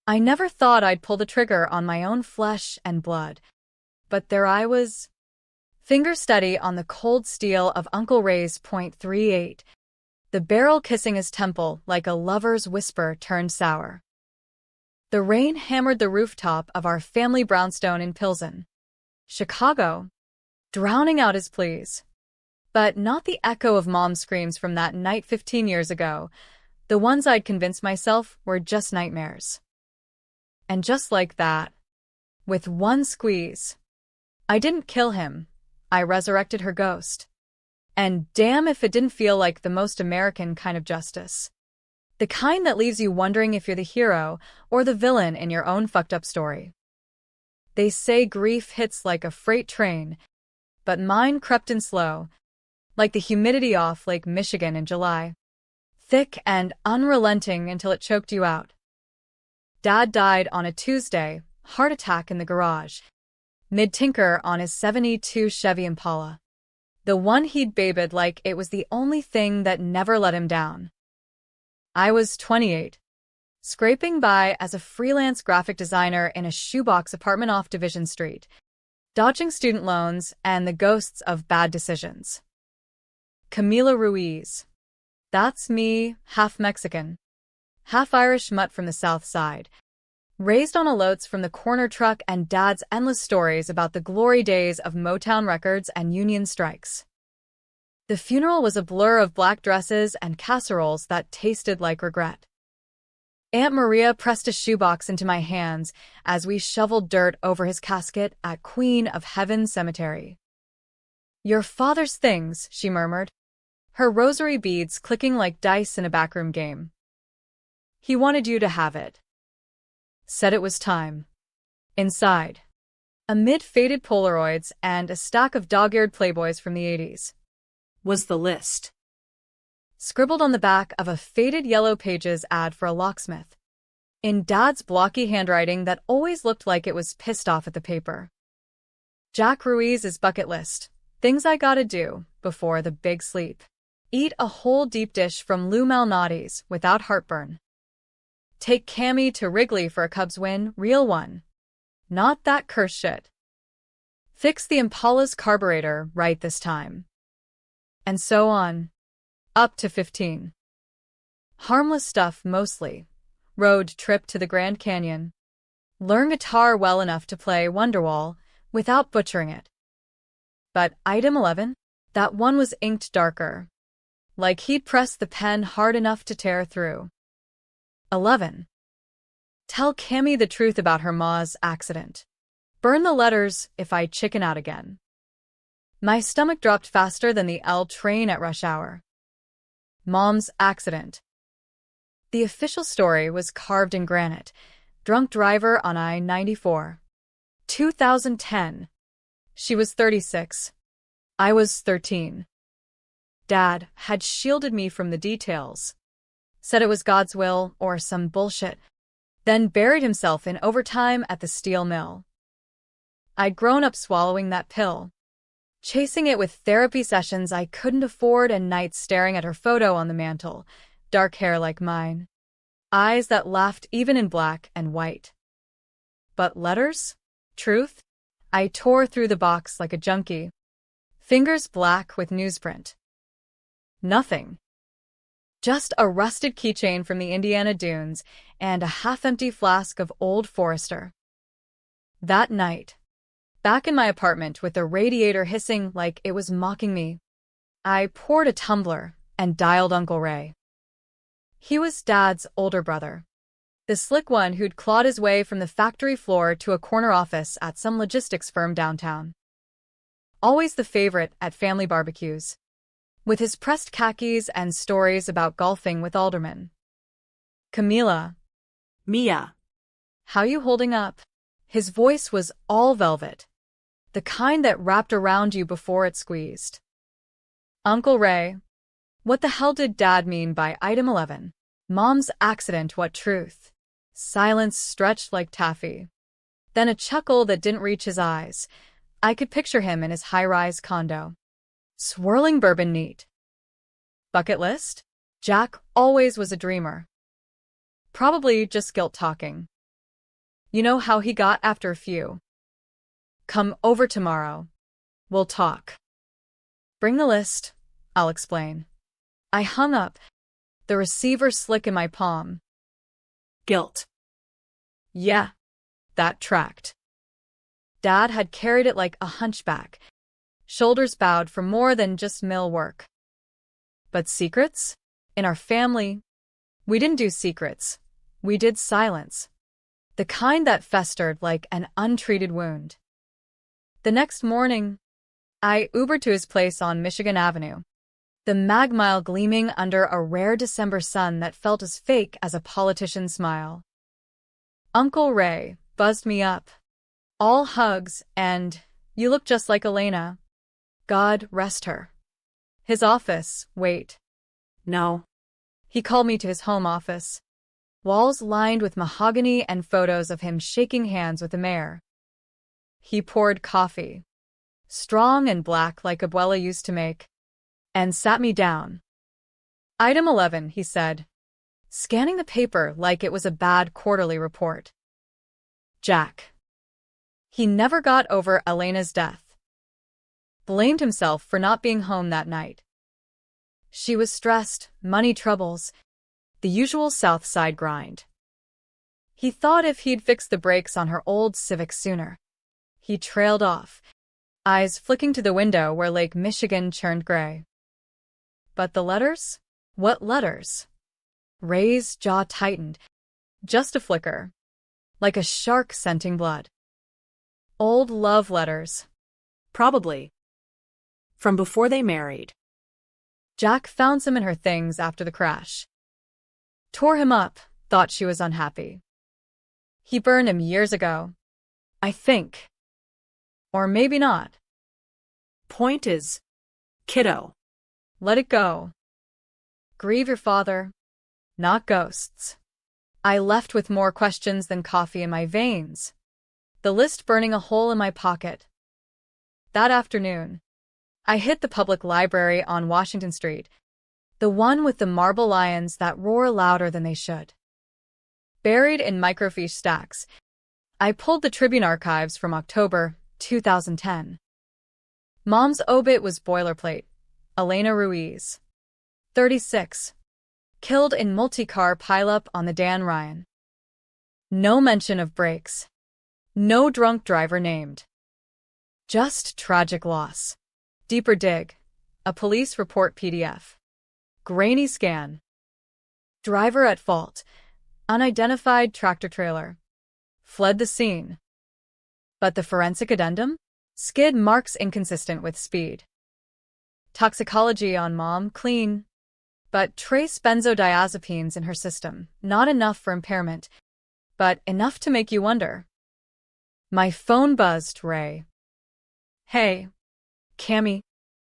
I never thought I'd pull the trigger on my own flesh and blood. But there I was, finger steady on the cold steel of Uncle Ray's .38, the barrel kissing his temple like a lover's whisper turned sour. The rain hammered the rooftop of our family brownstone in Pilsen, Chicago, drowning out his pleas. But not the echo of Mom's screams from that night 15 years ago. The ones I'd convinced myself were just nightmares. And just like that, with one squeeze, I didn't kill him. I resurrected her ghost. And damn if it didn't feel like the most American kind of justice. The kind that leaves you wondering if you're the hero or the villain in your own fucked up story. They say grief hits like a freight train, but mine crept in slow, like the humidity off Lake Michigan in July. Thick and unrelenting until it choked you out. Dad died on a Tuesday, heart attack in the garage, mid-tinker on his '72 Chevy Impala. The one he'd babied like it was the only thing that never let him down. I was 28, scraping by as a freelance graphic designer in a shoebox apartment off Division Street, dodging student loans and the ghosts of bad decisions. Camila Ruiz. That's me, half Mexican, half Irish mutt from the South Side, raised on oats from the corner truck and Dad's endless stories about the glory days of Motown records and union strikes. The funeral was a blur of black dresses and casseroles that tasted like regret. Aunt Maria pressed a shoebox into my hands as we shoveled dirt over his casket at Queen of Heaven Cemetery. "Your father's things," she murmured, her rosary beads clicking like dice in a backroom game. "He wanted you to have it." Said it was time. Inside, amid faded Polaroids and a stack of dog-eared Playboys from the '80s, was the list. Scribbled on the back of a faded Yellow Pages ad for a locksmith, in Dad's blocky handwriting that always looked like it was pissed off at the paper. Jack Ruiz's bucket list, things I gotta do before the big sleep. Eat a whole deep dish from Lou Malnati's without heartburn. Take Cammy to Wrigley for a Cubs win, real one. Not that curse shit. Fix the Impala's carburetor right this time. And so on. Up to 15. Harmless stuff mostly. Road trip to the Grand Canyon. Learn guitar well enough to play Wonderwall without butchering it. But item 11? That one was inked darker. Like he'd pressed the pen hard enough to tear through. 11. Tell Cammy the truth about her ma's accident. Burn the letters if I chicken out again. My stomach dropped faster than the L train at rush hour. Mom's accident. The official story was carved in granite. Drunk driver on I-94. 2010. She was 36. I was 13. Dad had shielded me from the details. Said it was God's will or some bullshit. Then buried himself in overtime at the steel mill. I'd grown up swallowing that pill, chasing it with therapy sessions I couldn't afford and nights staring at her photo on the mantle, dark hair like mine, eyes that laughed even in black and white. But letters? Truth? I tore through the box like a junkie, fingers black with newsprint. Nothing. Just a rusted keychain from the Indiana Dunes and a half-empty flask of Old Forester. That night, back in my apartment with the radiator hissing like it was mocking me, I poured a tumbler and dialed Uncle Ray. He was Dad's older brother, the slick one who'd clawed his way from the factory floor to a corner office at some logistics firm downtown. Always the favorite at family barbecues, with his pressed khakis and stories about golfing with aldermen. "Camila." "Mia." "How you holding up?" His voice was all velvet, the kind that wrapped around you before it squeezed. "Uncle Ray." What the hell did Dad mean by item 11? Mom's accident, what truth? Silence stretched like taffy. Then a chuckle that didn't reach his eyes. I could picture him in his high-rise condo, swirling bourbon neat. Bucket list? Jack always was a dreamer. Probably just guilt talking. You know how he got after a few. Come over tomorrow. We'll talk. Bring the list. I'll explain. I hung up, the receiver slick in my palm. Guilt. Yeah, that tracked. Dad had carried it like a hunchback, shoulders bowed for more than just mill work. But secrets? In our family, we didn't do secrets. We did silence. The kind that festered like an untreated wound. The next morning, I Ubered to his place on Michigan Avenue, the magmile gleaming under a rare December sun that felt as fake as a politician's smile. Uncle Ray buzzed me up. All hugs and, "You look just like Elena." God rest her. His office, wait. No. He called me to his home office. Walls lined with mahogany and photos of him shaking hands with the mayor. He poured coffee, strong and black like Abuela used to make, and sat me down. Item 11, he said, scanning the paper like it was a bad quarterly report. Jack. He never got over Elena's death. Blamed himself for not being home that night. She was stressed, money troubles, the usual South Side grind. He thought if he'd fixed the brakes on her old Civic sooner. He trailed off, eyes flicking to the window where Lake Michigan churned gray. But the letters? What letters? Ray's jaw tightened, just a flicker, like a shark scenting blood. Old love letters. Probably. From before they married. Jack found some in her things after the crash. Tore him up, thought she was unhappy. He burned him years ago. I think. Or maybe not. Point is, kiddo. Let it go. Grieve your father, not ghosts. I left with more questions than coffee in my veins, the list burning a hole in my pocket. That afternoon, I hit the public library on Washington Street, the one with the marble lions that roar louder than they should. Buried in microfiche stacks, I pulled the Tribune archives from October 2010. Mom's obit was boilerplate. Elena Ruiz, 36, killed in multi-car pileup on the Dan Ryan. No mention of brakes. No drunk driver named. Just tragic loss. Deeper dig. A police report PDF. Grainy scan. Driver at fault. Unidentified tractor-trailer. Fled the scene. But the forensic addendum? Skid marks inconsistent with speed. Toxicology on mom, clean. But trace benzodiazepines in her system, not enough for impairment, but enough to make you wonder. My phone buzzed, Ray. Hey, Cammy.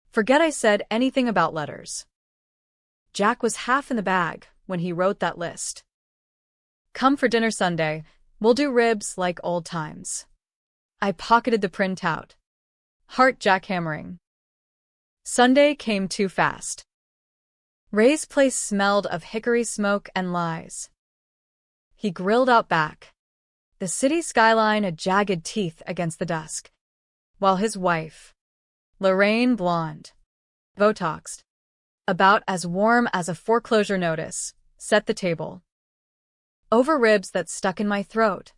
Forget I said anything about letters. Jack was half in the bag when he wrote that list. Come for dinner Sunday. We'll do ribs like old times. I pocketed the printout. Heart jackhammering. Sunday came too fast. Ray's place smelled of hickory smoke and lies. He grilled out back, the city skyline a jagged teeth against the dusk, while his wife, Lorraine blonde, Botoxed, about as warm as a foreclosure notice, set the table. Over ribs that stuck in my throat.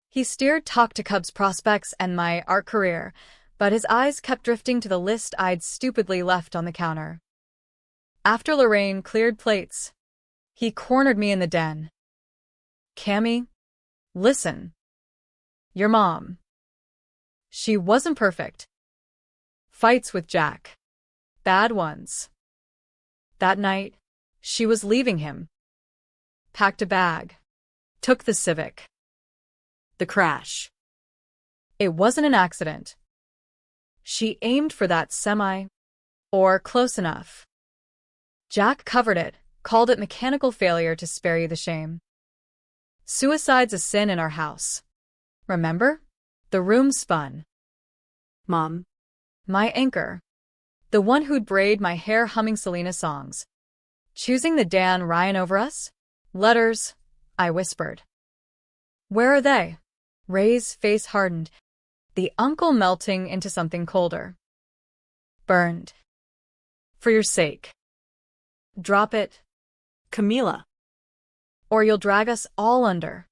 He steered talk to Cubs prospects and my art career, but his eyes kept drifting to the list I'd stupidly left on the counter. After Lorraine cleared plates, he cornered me in the den. Cammy, listen. Your mom. She wasn't perfect. Fights with Jack. Bad ones. That night, she was leaving him. Packed a bag. Took the Civic. The crash. It wasn't an accident. She aimed for that semi, or close enough. Jack covered it, called it mechanical failure to spare you the shame. Suicide's a sin in our house. Remember? The room spun. Mom. My anchor. The one who'd braid my hair humming Selena songs. Choosing the Dan Ryan over us? Letters, I whispered. Where are they? Ray's face hardened, the uncle melting into something colder. Burned. For your sake. Drop it. Camila. Or you'll drag us all under.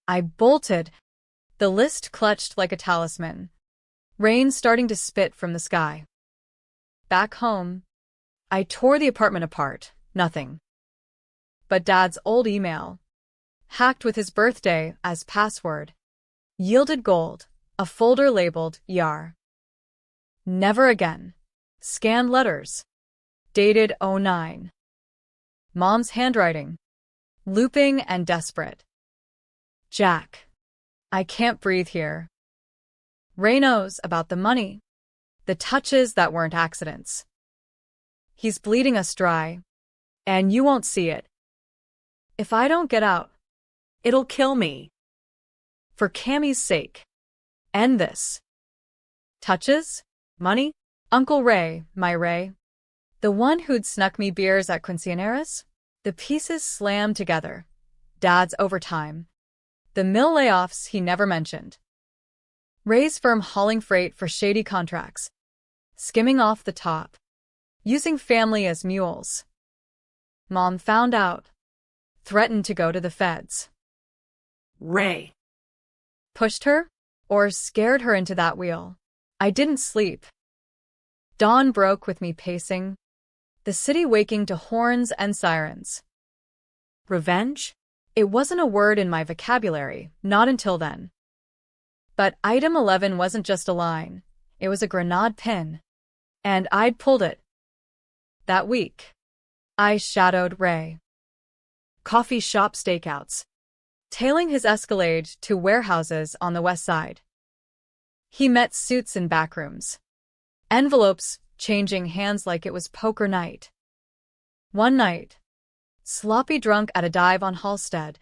I bolted. The list clutched like a talisman. Rain starting to spit from the sky. Back home, I tore the apartment apart. Nothing. But Dad's old email, hacked with his birthday as password, yielded gold, a folder labeled Yar. Never again. Scanned letters. Dated '09. Mom's handwriting. Looping and desperate. Jack. I can't breathe here. Ray knows about the money. The touches that weren't accidents. He's bleeding us dry. And you won't see it. If I don't get out, It'll kill me. for Cammie's sake. End this. Touches? Money? Uncle Ray, my Ray. The one who'd snuck me beers at Quinceañeras? The pieces slammed together. Dad's overtime. The mill layoffs he never mentioned. Ray's firm hauling freight for shady contracts. Skimming off the top. Using family as mules. Mom found out. Threatened to go to the feds. Ray. Pushed her? Or scared her into that wheel? I didn't sleep. Dawn broke with me pacing. The city waking to horns and sirens. Revenge? It wasn't a word in my vocabulary, not until then. But item 11 wasn't just a line. It was a grenade pin. And I'd pulled it. That week. I shadowed Ray. Coffee shop stakeouts. Tailing his Escalade to warehouses on the west side. He met suits in backrooms. Envelopes changing hands like it was poker night. One night, sloppy drunk at a dive on Halstead,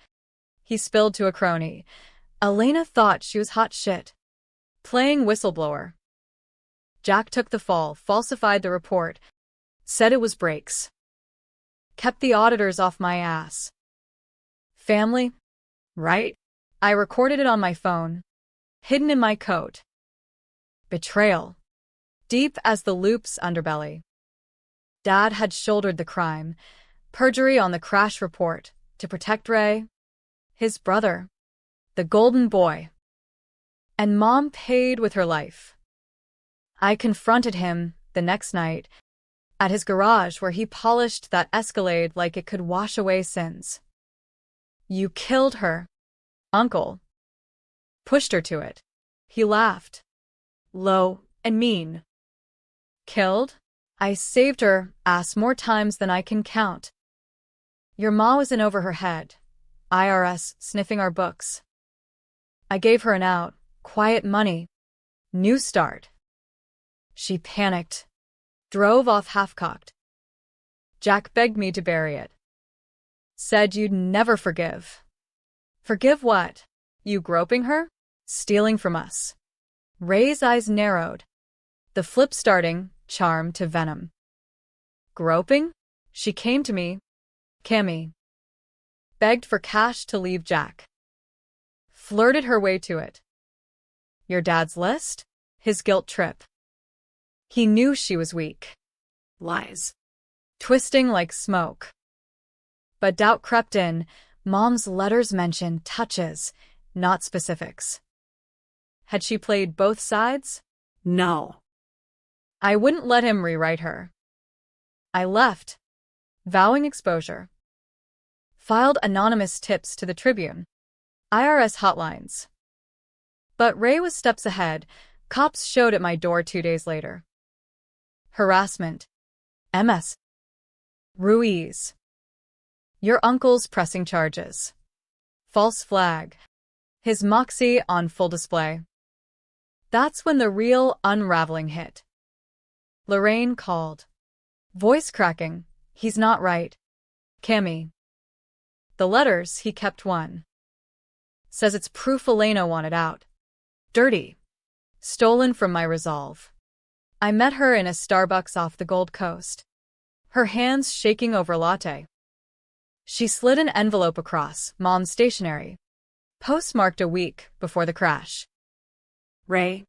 he spilled to a crony. Elena thought she was hot shit. Playing whistleblower. Jack took the fall, falsified the report, said it was breaks. Kept the auditors off my ass. Family? Right? I recorded it on my phone. Hidden in my coat. Betrayal. Deep as the loop's underbelly. Dad had shouldered the crime. Perjury on the crash report. To protect Ray. His brother. The golden boy. And Mom paid with her life. I confronted him, the next night, at his garage where he polished that Escalade like it could wash away sins. You killed her, Uncle. Pushed her to it. He laughed. Low and mean. Killed? I saved her ass more times than I can count. Your ma was in over her head. IRS sniffing our books. I gave her an out, quiet money. New start. She panicked. Drove off half-cocked. Jack begged me to bury it. Said you'd never forgive. Forgive what? You groping her? Stealing from us. Ray's eyes narrowed. The flip starting, charm to venom. Groping? She came to me. Cammie. Begged for cash to leave Jack. Flirted her way to it. Your dad's list? His guilt trip. He knew she was weak. Lies. Twisting like smoke. But doubt crept in. Mom's letters mentioned touches, not specifics. Had she played both sides? No. I wouldn't let him rewrite her. I left, vowing exposure. Filed anonymous tips to the Tribune. IRS hotlines. But Ray was steps ahead. Cops showed at my door 2 days later. Harassment. MS. Ruiz. Your uncle's pressing charges. False flag. His moxie on full display. That's when the real unraveling hit. Lorraine called. Voice cracking. He's not right. Cammie. The letters, he kept one. Says it's proof Elena wanted out. Dirty. Stolen from my resolve. I met her in a Starbucks off the Gold Coast. Her hands shaking over latte. She slid an envelope across, Mom's stationery. postmarked a week before the crash. Ray,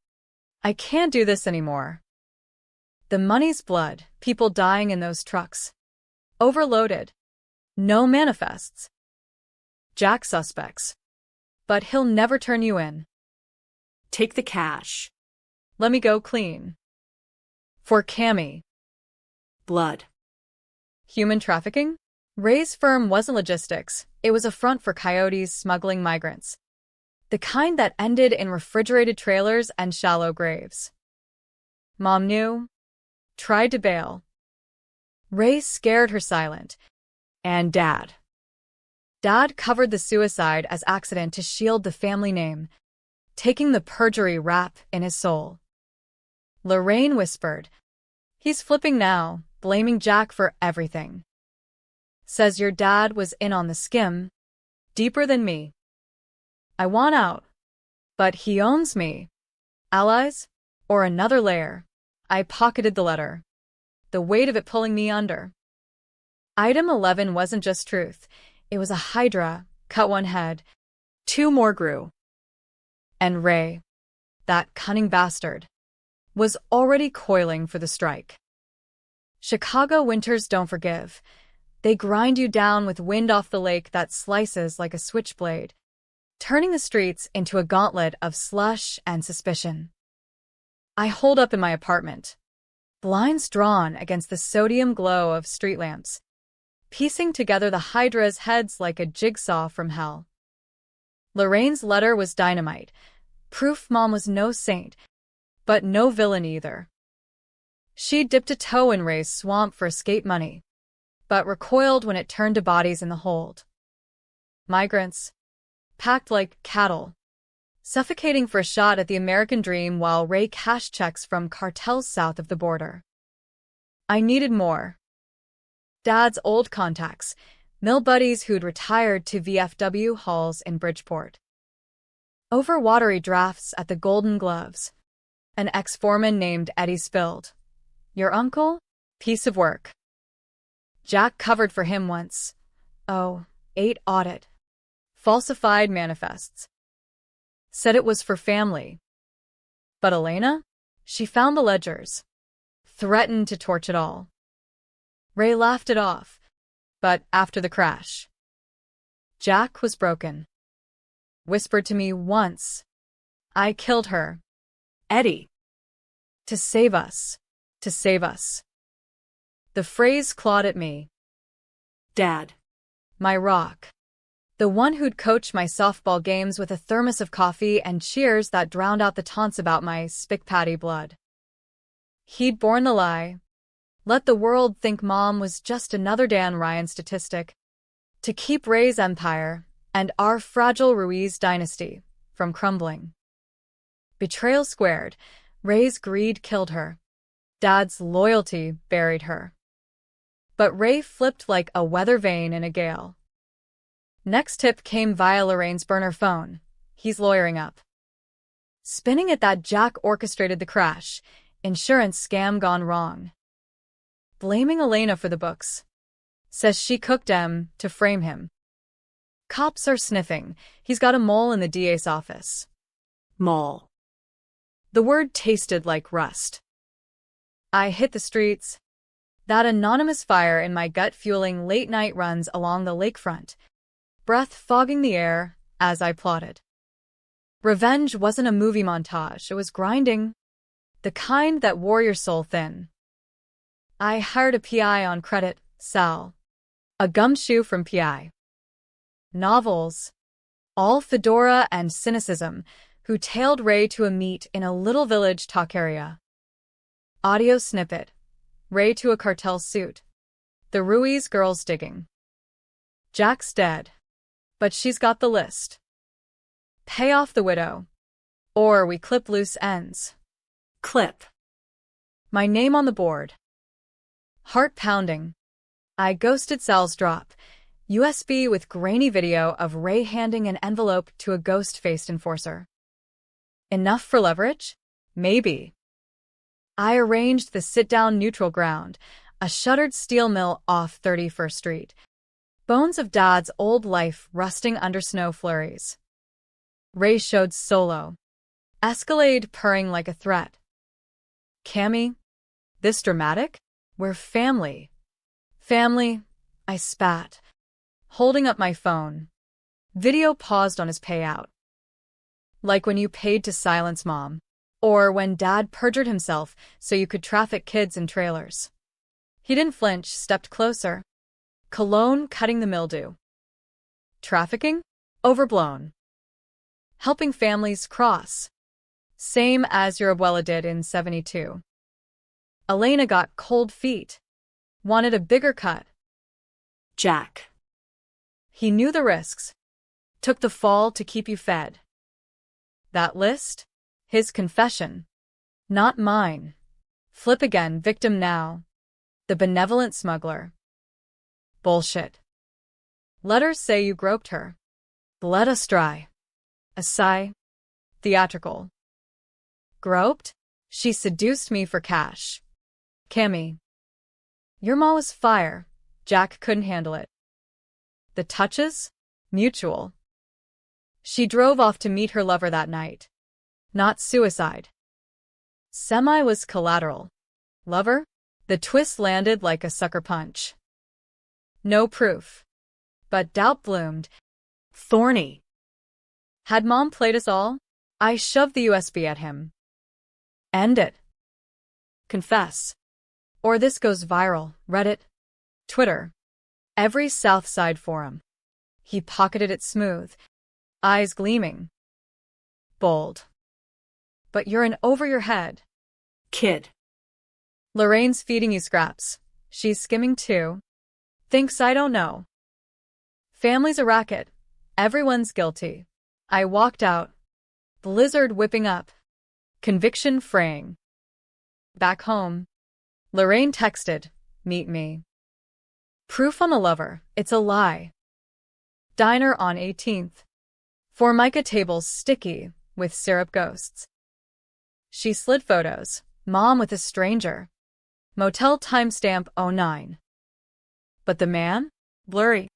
I can't do this anymore. The money's blood, people dying in those trucks. Overloaded. No manifests. Jack suspects. But he'll never turn you in. take the cash. Let me go clean. For Cammy. Blood. Human trafficking? Ray's firm wasn't logistics. It was a front for coyotes smuggling migrants. The kind that ended in refrigerated trailers and shallow graves. Mom knew. Tried to bail. Ray scared her silent. And Dad. Dad covered the suicide as accident to shield the family name, taking the perjury rap in his soul. Lorraine whispered, "He's flipping now, blaming Jack for everything. Says your dad was in on the skim, deeper than me. I want out, but he owns me. Allies? Or another layer?" I pocketed the letter, the weight of it pulling me under. Item 11 wasn't just truth. It was a hydra, cut one head. 2 more grew. And Ray, that cunning bastard, was already coiling for the strike. Chicago winters don't forgive. They grind you down with wind off the lake that slices like a switchblade, turning the streets into a gauntlet of slush and suspicion. I holed up in my apartment, blinds drawn against the sodium glow of street lamps, piecing together the hydra's heads like a jigsaw from hell. Lorraine's letter was dynamite, proof Mom was no saint, but no villain either. She dipped a toe in Ray's swamp for escape money, but recoiled when it turned to bodies in the hold. Migrants, packed like cattle, suffocating for a shot at the American dream while Ray cashed checks from cartels south of the border. I needed more. Dad's old contacts, mill buddies who'd retired to VFW halls in Bridgeport. Over watery drafts at the Golden Gloves. An ex-foreman named Eddie spilled. Your uncle? Piece of work. Jack covered for him once. 8 audit. Falsified manifests. Said it was for family. But Elena? She found the ledgers. Threatened to torch it all. Ray laughed it off. But after the crash, Jack was broken. Whispered to me once, "I killed her. Eddie. To save us. To save us." The phrase clawed at me. Dad. My rock. The one who'd coach my softball games with a thermos of coffee and cheers that drowned out the taunts about my spick-patty blood. He'd borne the lie. Let the world think Mom was just another Dan Ryan statistic. To keep Ray's empire, and our fragile Ruiz dynasty, from crumbling. Betrayal squared. Ray's greed killed her. Dad's loyalty buried her. But Ray flipped like a weather vane in a gale. Next tip came via Lorraine's burner phone. He's lawyering up. Spinning it that Jack orchestrated the crash. Insurance scam gone wrong. Blaming Elena for the books. Says she cooked them to frame him. Cops are sniffing. He's got a mole in the DA's office. Mole. The word tasted like rust. I hit the streets. That anonymous fire in my gut fueling late-night runs along the lakefront. Breath fogging the air as I plotted. Revenge wasn't a movie montage. It was grinding. The kind that wore your soul thin. I hired a PI on credit, Sal. A gumshoe from PI. Novels. All fedora and cynicism, who tailed Ray to a meet in a little village talk area. Audio snippet. Ray to a cartel suit. The Ruiz girls digging. Jack's dead. But she's got the list. Pay off the widow. Or we clip loose ends. Clip. My name on the board. Heart pounding. I ghosted Sal's drop. USB with grainy video of Ray handing an envelope to a ghost-faced enforcer. Enough for leverage? Maybe. I arranged the sit-down neutral ground, a shuttered steel mill off 31st Street. Bones of Dad's old life rusting under snow flurries. Ray showed solo. Escalade purring like a threat. Cammy, this dramatic? We're family. Family, I spat, holding up my phone. Video paused on his payout. Like when you paid to silence mom. Or when dad perjured himself so you could traffic kids in trailers. He didn't flinch, stepped closer. Cologne cutting the mildew. Trafficking? Overblown. Helping families cross. Same as your abuela did in 72. Elena got cold feet. Wanted a bigger cut. Jack. He knew the risks. Took the fall to keep you fed. That list? His confession. Not mine. Flip again, victim now. The benevolent smuggler. Bullshit. Letters say you groped her. Let us dry. A sigh. Theatrical. Groped? She seduced me for cash. Cammy. Your ma was fire. Jack couldn't handle it. The touches? Mutual. She drove off to meet her lover that night. Not suicide. Semi was collateral. Lover? The twist landed like a sucker punch. No proof. But doubt bloomed. Thorny. Had mom played us all? I shoved the USB at him. End it. Confess. Or this goes viral. Reddit. Twitter. Every Southside forum. He pocketed it smooth. Eyes gleaming. Bold. But you're in over your head. Kid. Lorraine's feeding you scraps. She's skimming too. Thinks I don't know. Family's a racket. Everyone's guilty. I walked out. Blizzard whipping up. Conviction fraying. Back home. Lorraine texted, meet me. Proof on the lover, it's a lie. Diner on 18th. Formica tables sticky with syrup ghosts. She slid photos, mom with a stranger. Motel timestamp 09. But the man? Blurry.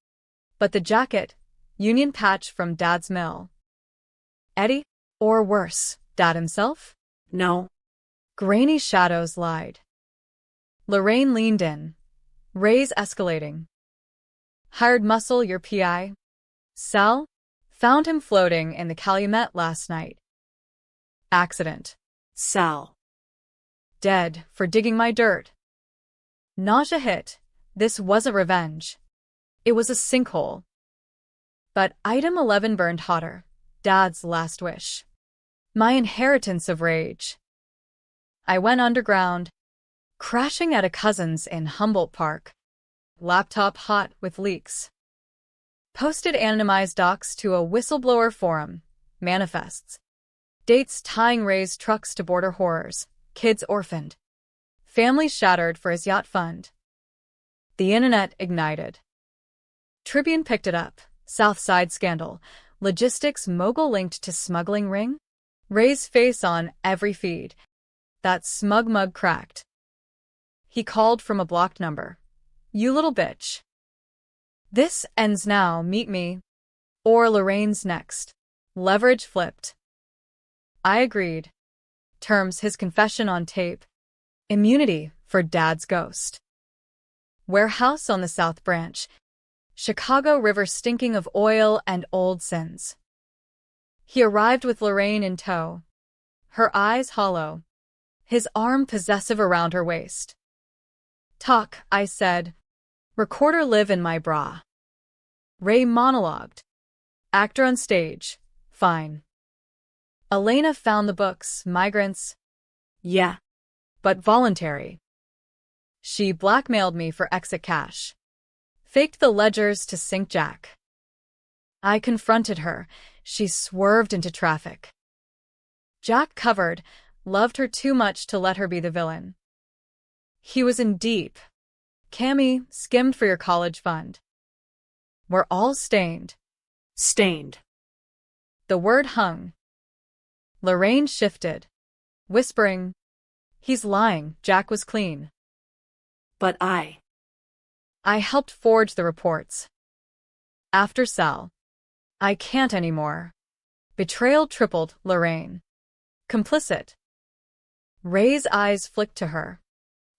But the jacket? Union patch from dad's mill. Eddie? Or worse, dad himself? No. Grainy shadows lied. Lorraine leaned in. Ray's escalating. Hired muscle your PI? Sal? Found him floating in the Calumet last night. Accident. Sal. Dead for digging my dirt. Nausea hit. This wasn't revenge. It was a sinkhole. But item 11 burned hotter. Dad's last wish. My inheritance of rage. I went underground, crashing at a cousin's in Humboldt Park. Laptop hot with leaks. Posted anonymized docs to a whistleblower forum. Manifests. Dates tying Ray's trucks to border horrors. Kids orphaned. Family shattered for his yacht fund. The internet ignited. Tribune picked it up. South Side scandal. Logistics mogul linked to smuggling ring. Ray's face on every feed. That smug mug cracked. He called from a blocked number. You little bitch. This ends now, meet me. Or Lorraine's next. Leverage flipped. I agreed. Terms his confession on tape. Immunity for dad's ghost. Warehouse on the South Branch. Chicago River stinking of oil and old sins. He arrived with Lorraine in tow. Her eyes hollow. His arm possessive around her waist. Talk, I said. Recorder live in my bra. Ray monologued. Actor on stage. Fine. Elena found the books, migrants. Yeah. But voluntary. She blackmailed me for exit cash. Faked the ledgers to sink Jack. I confronted her. She swerved into traffic. Jack covered, loved her too much to let her be the villain. He was in deep. Cammy, skimmed for your college fund. We're all stained. Stained. The word hung. Lorraine shifted, whispering, he's lying, Jack was clean. But I helped forge the reports. After Sal. I can't anymore. Betrayal tripled, Lorraine. Complicit. Ray's eyes flicked to her.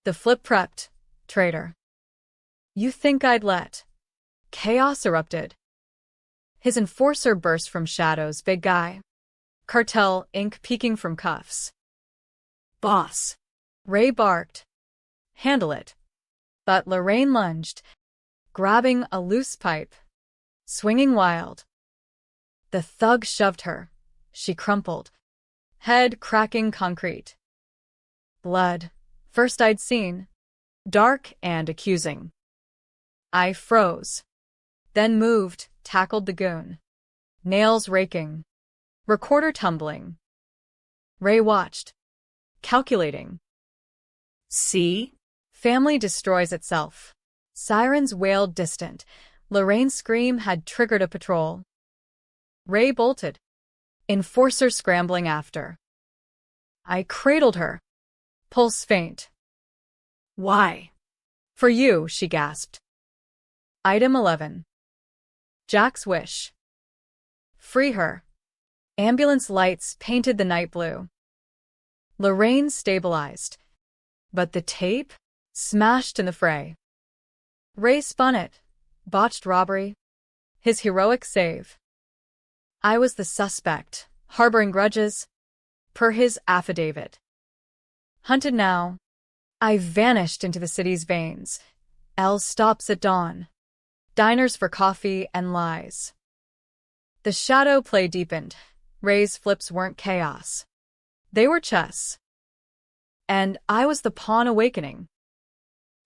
The flip prepped. Traitor. You think I'd let? Chaos erupted. His enforcer burst from shadows, big guy. Cartel, ink peeking from cuffs. Boss. Ray barked. Handle it. But Lorraine lunged, grabbing a loose pipe, swinging wild. The thug shoved her. She crumpled, head cracking concrete. Blood. First I'd seen. Dark and accusing. I froze. Then moved, tackled the goon. Nails raking. Recorder tumbling. Ray watched. Calculating. See? Family destroys itself. Sirens wailed distant. Lorraine's scream had triggered a patrol. Ray bolted. Enforcer scrambling after. I cradled her. Pulse faint. Why? For you, she gasped. Item 11. Jack's wish. Free her. Ambulance lights painted the night blue. Lorraine stabilized. But the tape? Smashed in the fray. Ray spun it. Botched robbery. His heroic save. I was the suspect, harboring grudges. Per his affidavit. Hunted now. I vanished into the city's veins. L stops at dawn. Diners for coffee and lies. The shadow play deepened. Ray's flips weren't chaos. They were chess. And I was the pawn awakening.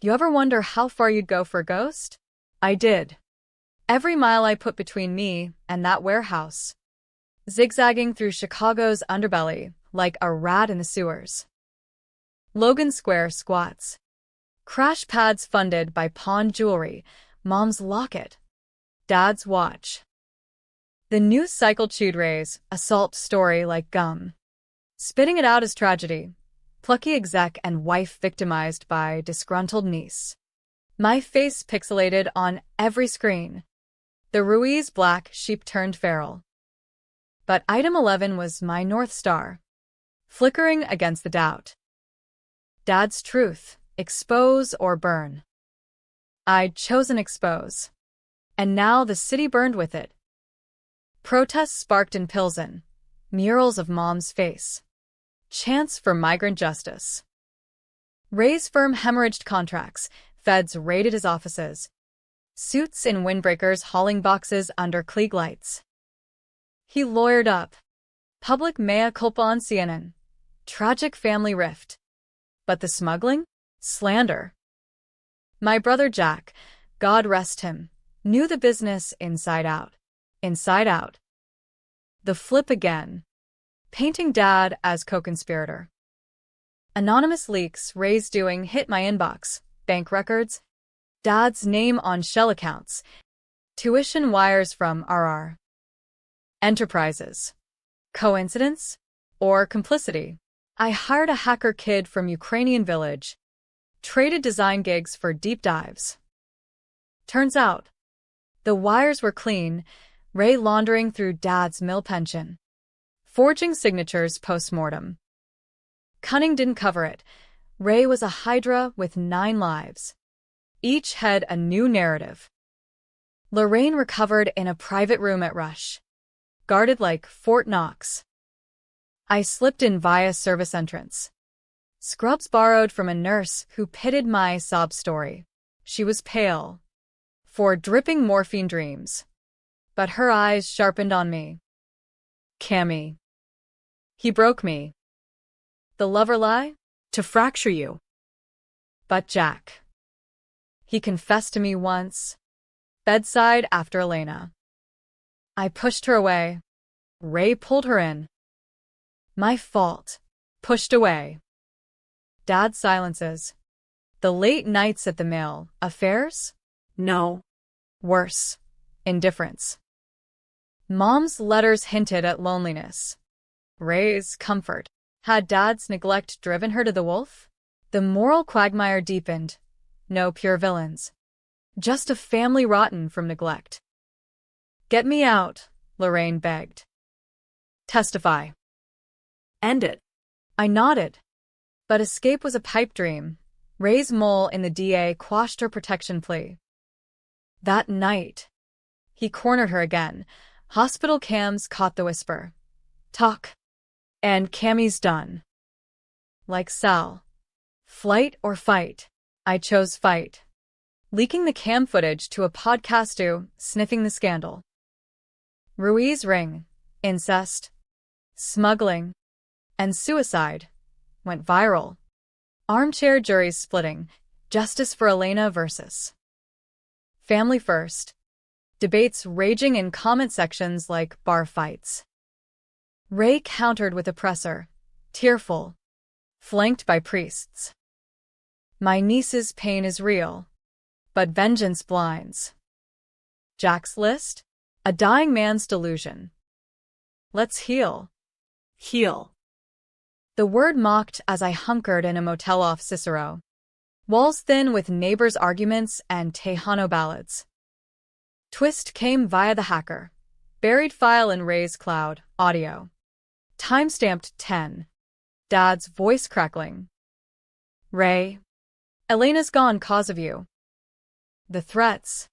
You ever wonder how far you'd go for a ghost? I did. Every mile I put between me and that warehouse. Zigzagging through Chicago's underbelly like a rat in the sewers. Logan Square squats. Crash pads funded by pawned jewelry, Mom's locket, Dad's watch. The news cycle chewed Ray's assault story like gum. Spitting it out as tragedy. Plucky exec and wife victimized by disgruntled niece. My face pixelated on every screen. The Ruiz black sheep turned feral. But item 11 was my North Star. Flickering against the doubt. Dad's truth. Expose or burn. I'd chosen expose. And now the city burned with it. Protests sparked in Pilsen. Murals of Mom's face. Chants for migrant justice. Ray's firm hemorrhaged contracts. Feds raided his offices. Suits in windbreakers hauling boxes under Klieg lights. He lawyered up. Public mea culpa on CNN. Tragic family rift. But the smuggling? Slander. My brother Jack, God rest him, knew the business inside out. Inside out. The flip again. Painting Dad as co-conspirator. Anonymous leaks Ray's doing hit my inbox. Bank records. Dad's name on shell accounts. Tuition wires from RR. Enterprises. Coincidence? Or complicity? I hired a hacker kid from Ukrainian village. Traded design gigs for deep dives. Turns out, the wires were clean, Ray laundering through Dad's mill pension. Forging signatures post-mortem. Cunning didn't cover it. Ray was a hydra with 9 lives. Each had a new narrative. Lorraine recovered in a private room at Rush. Guarded like Fort Knox. I slipped in via service entrance. Scrubs borrowed from a nurse who pitted my sob story. She was pale. For dripping morphine dreams. But her eyes sharpened on me. Cammy. He broke me. The lover lie? To fracture you. But Jack. He confessed to me once. Bedside after Elena. I pushed her away. Ray pulled her in. My fault. Pushed away. Dad silences. The late nights at the mill. Affairs? No. Worse. Indifference. Mom's letters hinted at loneliness. Ray's comfort. Had Dad's neglect driven her to the wolf? The moral quagmire deepened. No pure villains. Just a family rotten from neglect. Get me out, Lorraine begged. Testify. End it. I nodded. But escape was a pipe dream. Ray's mole in the DA quashed her protection plea. That night, he cornered her again. Hospital cams caught the whisper. Talk. And Cammy's done. Like Sal. Flight or fight? I chose fight. Leaking the cam footage to a podcastu, sniffing the scandal. Ruiz ring, incest, smuggling, and suicide went viral. Armchair juries splitting, justice for Elena versus family first. Debates raging in comment sections like bar fights. Ray countered with oppressor, tearful, flanked by priests. My niece's pain is real, but vengeance blinds. Jack's list? A dying man's delusion. Let's heal. Heal. The word mocked as I hunkered in a motel off Cicero. Walls thin with neighbors' arguments and Tejano ballads. Twist came via the hacker. Buried file in Ray's cloud, audio. Timestamped 10. Dad's voice crackling. Ray. Elena's gone cause of you. The threats.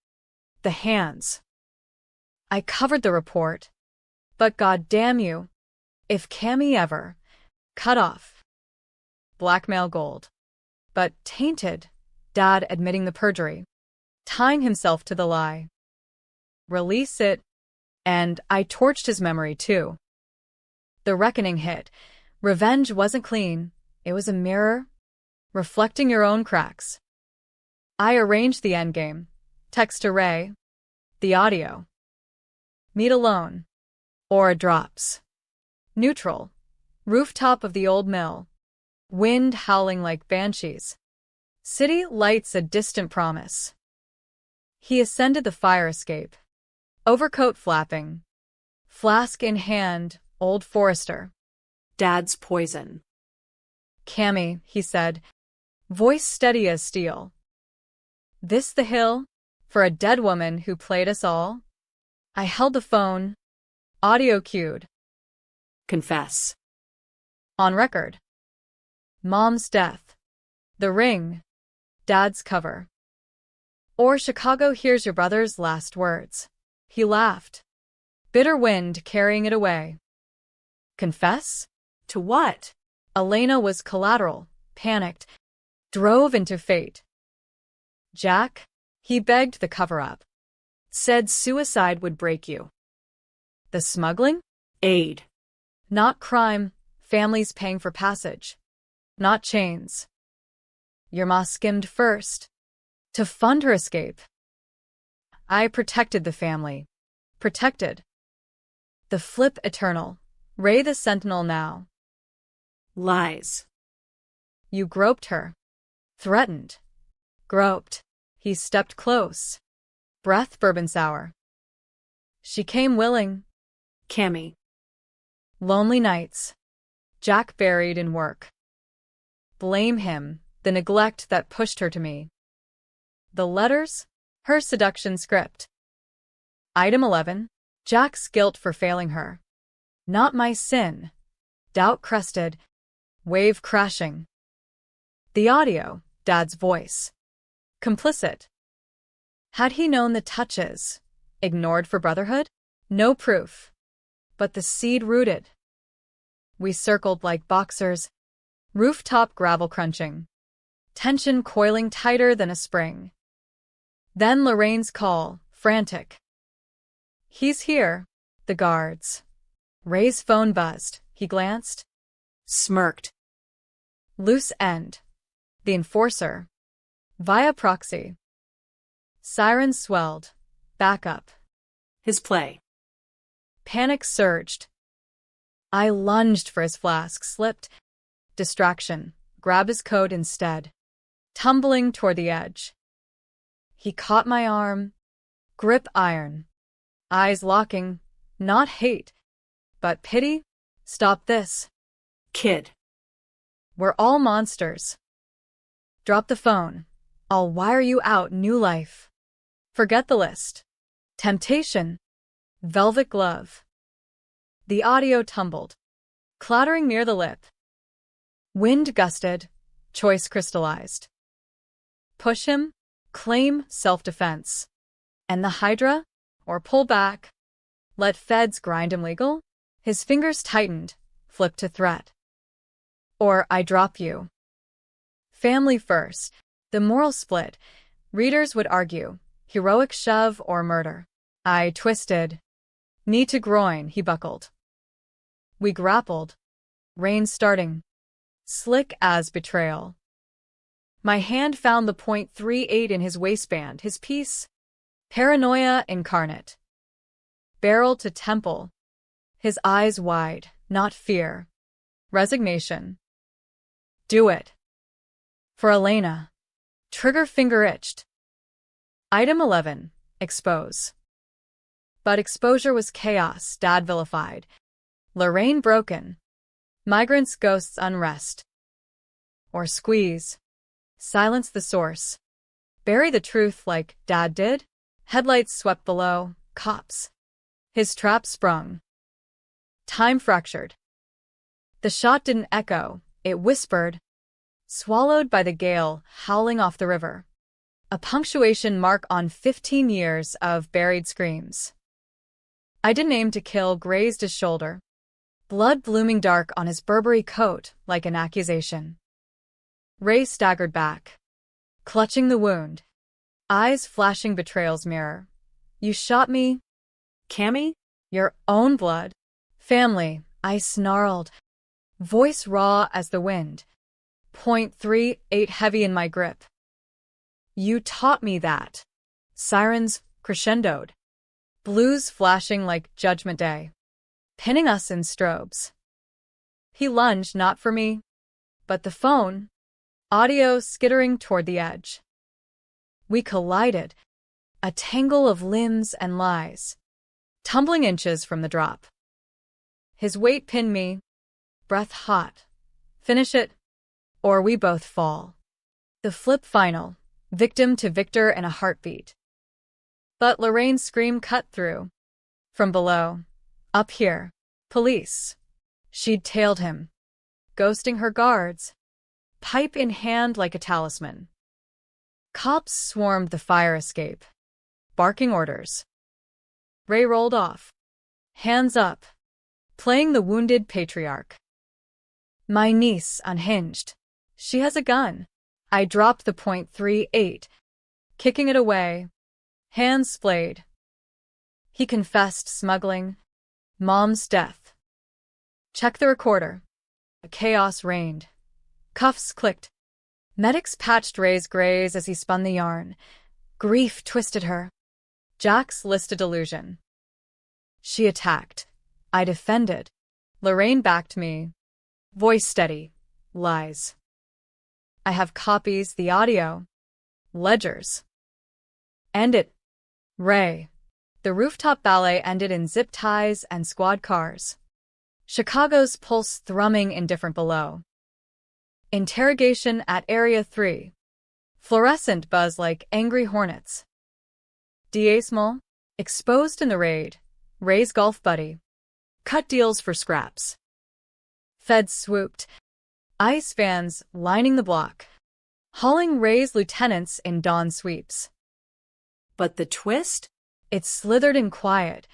The hands. I covered the report. But goddamn you. If Cammy ever. Cut off. Blackmail gold. But tainted. Dad admitting the perjury. Tying himself to the lie. Release it. And I torched his memory too. The reckoning hit. Revenge wasn't clean. It was a mirror. Reflecting your own cracks. I arranged the endgame. Text to Ray. The audio. Meet alone. Aura drops. Neutral. Rooftop of the old mill. Wind howling like banshees. City lights a distant promise. He ascended the fire escape. Overcoat flapping. Flask in hand, old forester. Dad's poison. Cammy, he said, voice steady as steel. This the hill? For a dead woman who played us all? I held the phone. Audio cued. Confess. On record. Mom's death. The ring. Dad's cover. Or Chicago hears your brother's last words. He laughed. Bitter wind carrying it away. Confess? To what? Elena was collateral, panicked, drove into fate. Jack? He begged the cover-up. Said suicide would break you. The smuggling? Aid. Not crime, families paying for passage. Not chains. Your ma skimmed first. To fund her escape. I protected the family. Protected. The flip eternal. Ray the sentinel now. Lies. You groped her. Threatened. Groped. He stepped close. Breath bourbon sour. She came willing. Cammy. Lonely nights. Jack buried in work. Blame him, the neglect that pushed her to me. The letters? Her seduction script. Item 11. Jack's guilt for failing her. Not my sin. Doubt crested. Wave crashing. The audio, Dad's voice. Complicit. Had he known the touches? Ignored for brotherhood? No proof. But the seed rooted. We circled like boxers. Rooftop gravel crunching. Tension coiling tighter than a spring. Then Lorraine's call, frantic. He's here. The guards. Ray's phone buzzed. He glanced. Smirked. Loose end. The enforcer. Via proxy. Sirens swelled. Back up. His play. Panic surged. I lunged for his flask, slipped. Distraction. Grab his coat instead. Tumbling toward the edge. He caught my arm. Grip iron. Eyes locking. Not hate. But pity? Stop this. Kid. We're all monsters. Drop the phone. I'll wire you out new life. Forget the list. Temptation. Velvet glove. The audio tumbled, clattering near the lip. Wind gusted, choice crystallized. Push him, claim self-defense. And the Hydra? Or pull back? Let feds grind him legal? His fingers tightened, flipped to threat. Or I drop you. Family first. The moral split. Readers would argue, heroic shove or murder. I twisted. Knee to groin, he buckled. We grappled. Rain starting. Slick as betrayal. My hand found the .38 in his waistband, his piece. Paranoia incarnate. Barrel to temple. His eyes wide, not fear. Resignation. Do it. For Elena. Trigger finger itched. Item 11. Expose. But exposure was chaos, Dad vilified. Lorraine broken. Migrants' ghosts unrest. Or squeeze. Silence the source. Bury the truth like Dad did? Headlights swept below. Cops. His trap sprung. Time fractured. The shot didn't echo, it whispered. Swallowed by the gale, howling off the river. A punctuation mark on 15 years of buried screams. I didn't aim to kill, grazed his shoulder. Blood blooming dark on his Burberry coat like an accusation. Ray staggered back, clutching the wound. Eyes flashing betrayal's mirror. You shot me? Cammy? Your own blood. Family, I snarled. Voice raw as the wind. .38 heavy in my grip. You taught me that. Sirens crescendoed. Blues flashing like Judgment Day. Pinning us in strobes. He lunged, not for me, but the phone. Audio skittering toward the edge. We collided. A tangle of limbs and lies. Tumbling inches from the drop. His weight pinned me. Breath hot. Finish it, or we both fall. The flip final. Victim to victor in a heartbeat. But Lorraine's scream cut through. From below. Up here. Police. She'd tailed him. Ghosting her guards. Pipe in hand like a talisman. Cops swarmed the fire escape. Barking orders. Ray rolled off. Hands up. Playing the wounded patriarch. My niece unhinged. She has a gun. I dropped the .38, kicking it away. Hands splayed. He confessed smuggling. Mom's death. Check the recorder. Chaos reigned. Cuffs clicked. Medics patched Ray's graze as he spun the yarn. Grief twisted her. Jack's listed illusion. She attacked. I defended. Lorraine backed me. Voice steady. Lies. I have copies, the audio. Ledgers. End it. Ray. The rooftop ballet ended in zip ties and squad cars. Chicago's pulse thrumming indifferent below. Interrogation at Area 3. Fluorescent buzz like angry hornets. D.A. Small. Exposed in the raid. Ray's golf buddy. Cut deals for scraps. Feds swooped. Ice fans lining the block. Hauling Ray's lieutenants in dawn sweeps. But the twist? It slithered in quiet.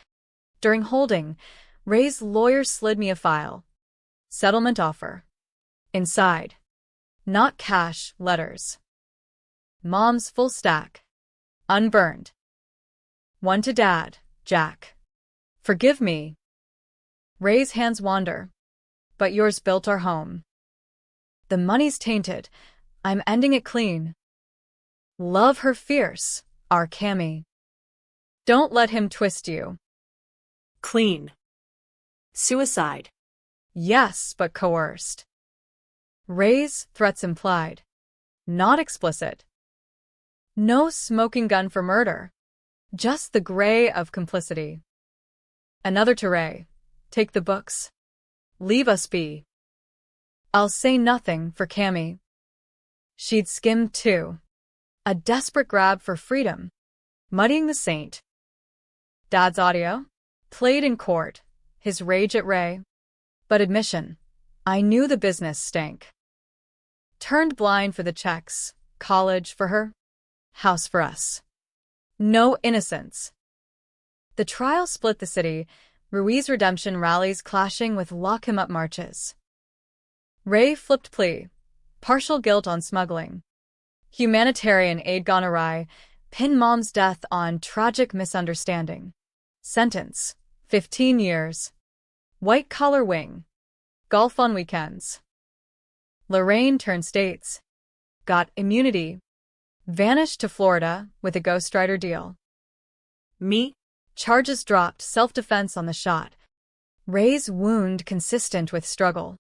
During holding, Ray's lawyer slid me a file. Settlement offer. Inside. Not cash, letters. Mom's full stack. Unburned. One to Dad, Jack. Forgive me. Ray's hands wander. But yours built our home. The money's tainted. I'm ending it clean. Love her fierce, our Cammy. Don't let him twist you. Clean. Suicide. Yes, but coerced. Ray's threats implied. Not explicit. No smoking gun for murder. Just the gray of complicity. Another to Ray. Take the books. Leave us be. I'll say nothing for Cammy. She'd skimmed too. A desperate grab for freedom. Muddying the saint. Dad's audio? Played in court. his rage at Ray. But admission, I knew the business stank. Turned blind for the checks, college for her, house for us. No innocence. The trial split the city, Rui's redemption rallies clashing with lock-him-up marches. Ray flipped plea, partial guilt on smuggling. Humanitarian aid gone awry, pin mom's death on tragic misunderstanding. Sentence, 15 years. White-collar wing. Golf on weekends. Lorraine turned states. Got immunity. Vanished to Florida with a ghostwriter deal. Me? Charges dropped, self-defense on the shot. Ray's wound consistent with struggle.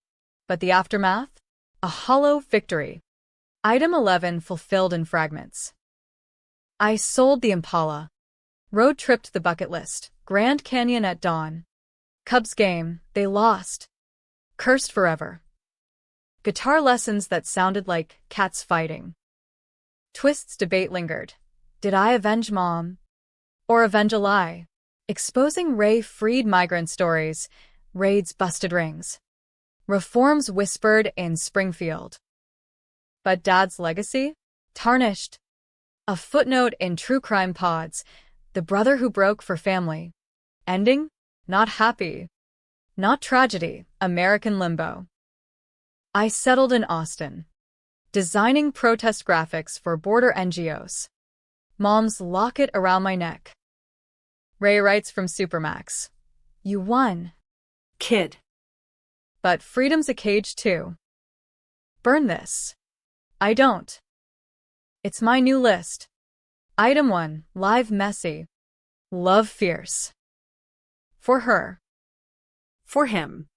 But the aftermath? A hollow victory. Item 11 fulfilled in fragments. I sold the Impala. Road tripped the bucket list. Grand Canyon at dawn. Cubs game, they lost. Cursed forever. Guitar lessons that sounded like cats fighting. Twist's debate lingered. Did I avenge mom? Or avenge a lie? Exposing Ray freed migrant stories, raids busted rings. Reforms whispered in Springfield. But Dad's legacy? Tarnished. A footnote in True Crime Pods, the brother who broke for family. Ending? Not happy. Not tragedy, American limbo. I settled in Austin. Designing protest graphics for border NGOs. Mom's locket around my neck. Ray writes from Supermax. You won. Kid. But freedom's a cage too. Burn this. I don't. It's my new list. Item 1, live messy. Love fierce. For her. For him.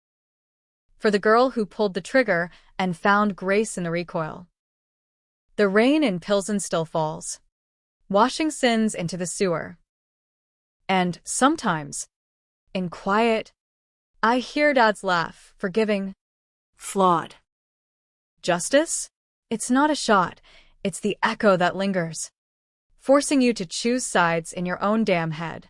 For the girl who pulled the trigger and found grace in the recoil. The rain in Pilsen still falls, washing sins into the sewer. And sometimes, in quiet, I hear Dad's laugh, forgiving. Flawed. Justice? It's not a shot, it's the echo that lingers, forcing you to choose sides in your own damn head.